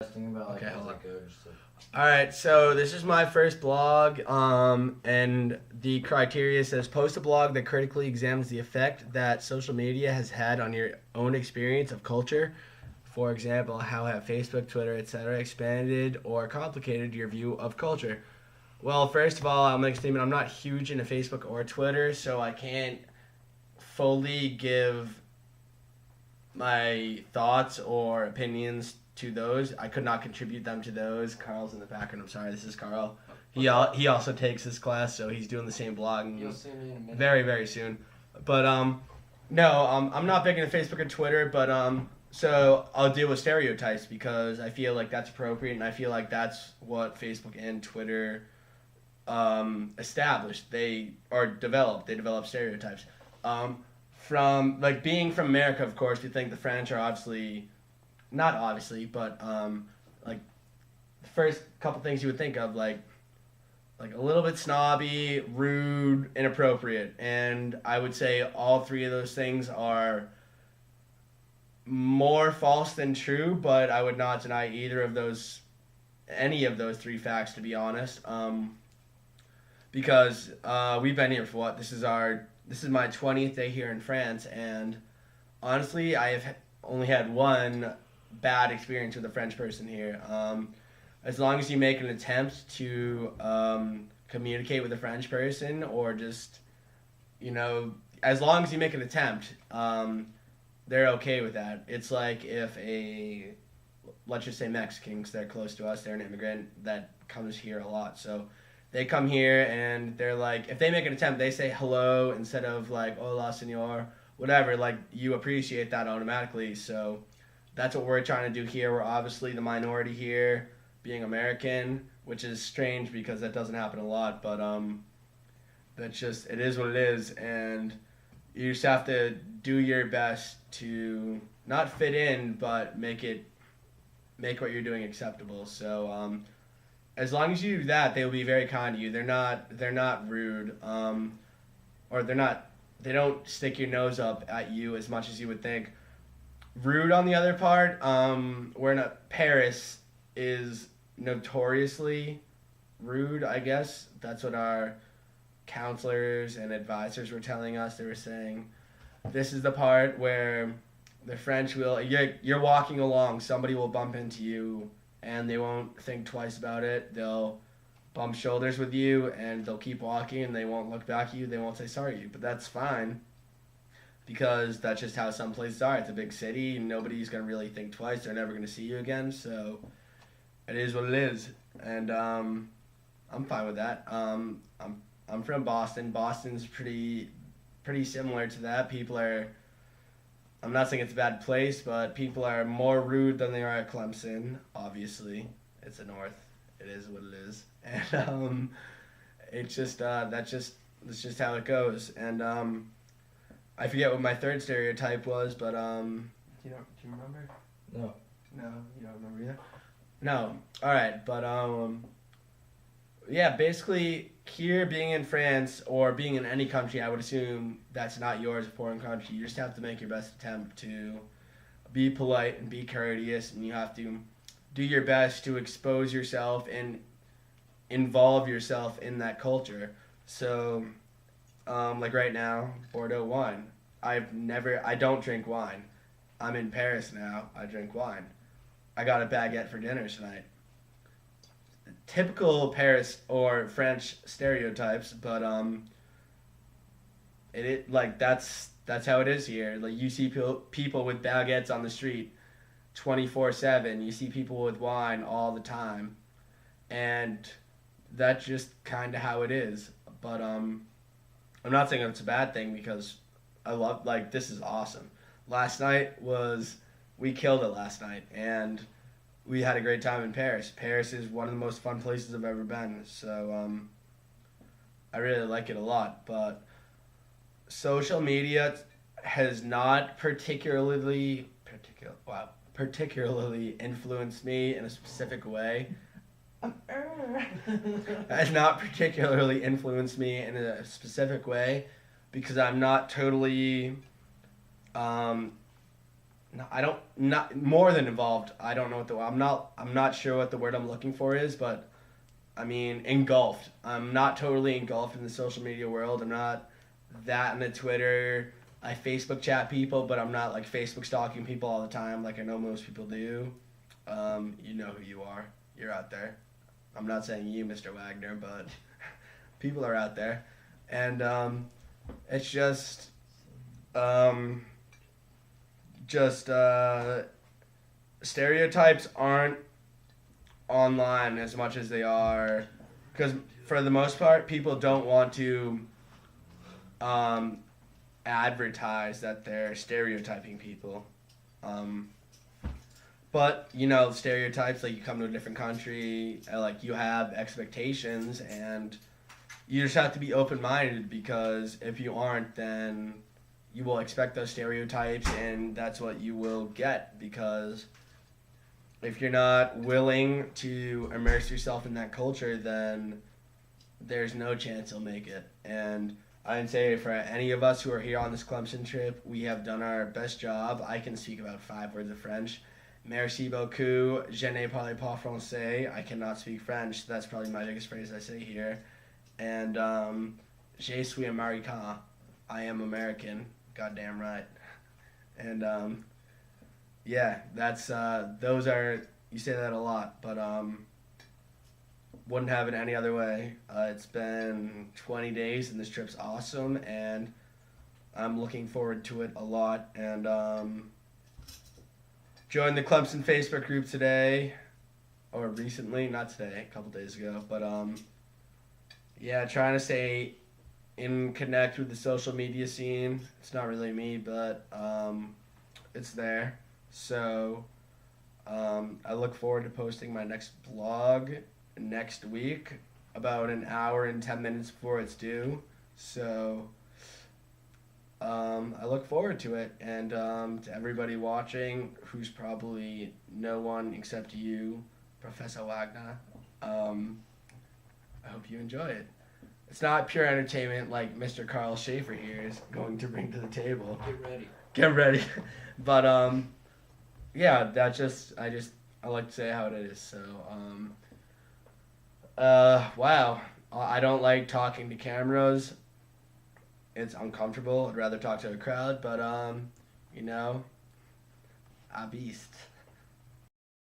About Okay, hold on. So. Alright, so this is my first blog, and the criteria says post a blog that critically examines the effect that social media has had on your own experience of culture. For example, how have Facebook, Twitter, etc. expanded or complicated your view of culture? Well, first of all, I'll make a statement. I'm not huge into Facebook or Twitter, so I can't fully give my thoughts or opinions to those. I could not contribute them to those. Carl's in the background. I'm sorry, this is Carl. He also takes this class, so he's doing the same blog You'll see me in a minute. very, very soon. But no, I'm not big into Facebook or Twitter, but so I'll deal with stereotypes because I feel like that's appropriate, and I feel like that's what Facebook and Twitter established. They develop stereotypes. From like being from America, of course, we think the French are not obviously, but like the first couple things you would think of, like a little bit snobby, rude, inappropriate, and I would say all three of those things are more false than true, but I would not deny any of those three facts, to be honest. Because we've been here for what? This is my 20th day here in France, and honestly, I have only had one bad experience with a French person here. As long as you make an attempt to communicate with a French person, or just, as long as you make an attempt, they're okay with that. It's like if let's just say Mexicans, they're close to us, they're an immigrant that comes here a lot, so they come here and they're like, if they make an attempt, they say hello instead of like, hola, senor, whatever. Like, you appreciate that automatically. So that's what we're trying to do here. We're obviously the minority here, being American, which is strange because that doesn't happen a lot. But it is what it is. And you just have to do your best to not fit in, but make what you're doing acceptable. So, as long as you do that, they will be very kind to you. They're not rude, or they don't stick your nose up at you as much as you would think. Rude, on the other part, Paris is notoriously rude, I guess. That's what our counselors and advisors were telling us. They were saying, this is the part where the French you're walking along, somebody will bump into you, and they won't think twice about it. They'll bump shoulders with you, and they'll keep walking, and they won't look back at you. They won't say sorry to you. But that's fine, because that's just how some places are. It's a big city, and nobody's going to really think twice. They're never going to see you again, so it is what it is. And I'm fine with that. I'm from Boston. Boston's pretty similar to that. I'm not saying it's a bad place, but people are more rude than they are at Clemson. Obviously, it's the North. It is what it is, and it's just that's just how it goes. And I forget what my third stereotype was, but do you remember? No, you don't remember either. No, all right, but yeah, basically here, being in France or being in any country, I would assume that's not yours, a foreign country. You just have to make your best attempt to be polite and be courteous, and you have to do your best to expose yourself and involve yourself in that culture. So, like right now, Bordeaux wine. I don't drink wine. I'm in Paris now. I drink wine. I got a baguette for dinner tonight. Typical Paris or French stereotypes, but that's how it is here. Like, you see people with baguettes on the street 24/7. You see people with wine all the time, and that's just kind of how it is. But I'm not saying it's a bad thing, because this is awesome. We killed it last night, and we had a great time in Paris. Paris is one of the most fun places I've ever been, so I really like it a lot. But social media has not particularly influenced me in a specific way. Has not particularly influenced me in a specific way, because I'm not totally no, I don't not more than involved. I don't know what the I'm not sure what the word I'm looking for is, but I mean engulfed. I'm not totally engulfed in the social media world. I'm not that in the Twitter. I Facebook chat people, but I'm not like Facebook stalking people all the time like I know most people do. You know who you are. You're out there. I'm not saying you, Mr. Wagner, but people are out there, and it's um, just stereotypes aren't online as much as they are, because for the most part, people don't want to um, advertise that they're stereotyping people. Um, but you know, stereotypes like you come to a different country, like you have expectations, and you just have to be open minded because if you aren't, then you will expect those stereotypes, and that's what you will get because if you're not willing to immerse yourself in that culture, then there's no chance you'll make it. And I'd say for any of us who are here on this Clemson trip, we have done our best job. I can speak about 5 words of French. Merci beaucoup. Je ne parle pas français. I cannot speak French. That's probably my biggest phrase I say here. And je suis américain. I am American. Goddamn right. And yeah, that's those are you say that a lot, but wouldn't have it any other way. It's been 20 days and this trip's awesome, and I'm looking forward to it a lot. And joined the Clemson Facebook group today, or recently, not today, a couple days ago. But yeah, trying to stay in connect with the social media scene. It's not really me, but it's there. So I look forward to posting my next blog next week, about an hour and 10 minutes before it's due. So I look forward to it, and to everybody watching, who's probably no one except you, Professor Wagner, I hope you enjoy it. It's not pure entertainment like Mr. Carl Schaefer here is going to bring to the table. Get ready. Get ready. But yeah, I like to say how it is. So wow. I don't like talking to cameras. It's uncomfortable. I'd rather talk to a crowd, but you know, a beast.